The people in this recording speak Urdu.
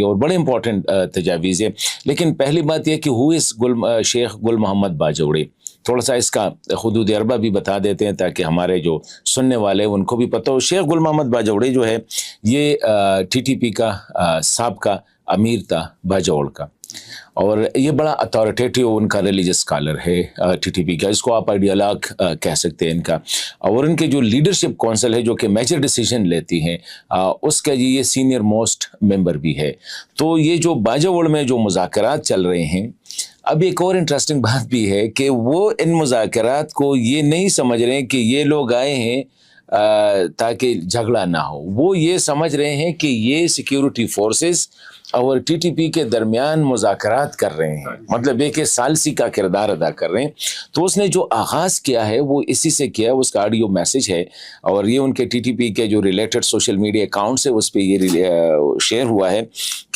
اور بڑے امپورٹنٹ تجاویز ہے. لیکن پہلی بات یہ کہ ہو از شیخ گل محمد باجوڑی. تھوڑا سا اس کا حدود اربع بھی بتا دیتے ہیں تاکہ ہمارے جو سننے والے ان کو بھی پتہ ہو. شیخ گل محمد باجوڑی جو ہے یہ ٹی ٹی پی کا سابقہ امیر تھا باجوڑ کا, اور یہ بڑا اتھارٹیٹیو ان کا ریلیجس اسکالر ہے ٹی ٹی پی کا. اس کو آپ آئیڈیالوگ کہہ سکتے ہیں ان کا. اور ان کے جو لیڈرشپ کونسل ہے جو کہ میجر ڈیسیجن لیتی ہیں اس کا یہ سینئر موسٹ ممبر بھی ہے. تو یہ جو باجوڑ میں جو مذاکرات چل رہے ہیں, اب ایک اور انٹرسٹنگ بات بھی ہے کہ وہ ان مذاکرات کو یہ نہیں سمجھ رہے ہیں کہ یہ لوگ آئے ہیں تاکہ جھگڑا نہ ہو. وہ یہ سمجھ رہے ہیں کہ یہ سیکیورٹی فورسز اور ٹی ٹی پی کے درمیان مذاکرات کر رہے ہیں, مطلب ایک ثالثی کا کردار ادا کر رہے ہیں. تو اس نے جو آغاز کیا ہے وہ اسی سے کیا ہے. اس کا آڈیو میسج ہے اور یہ ان کے ٹی ٹی پی کے جو ریلیٹڈ سوشل میڈیا اکاؤنٹس ہے اس پہ یہ شیئر ہوا ہے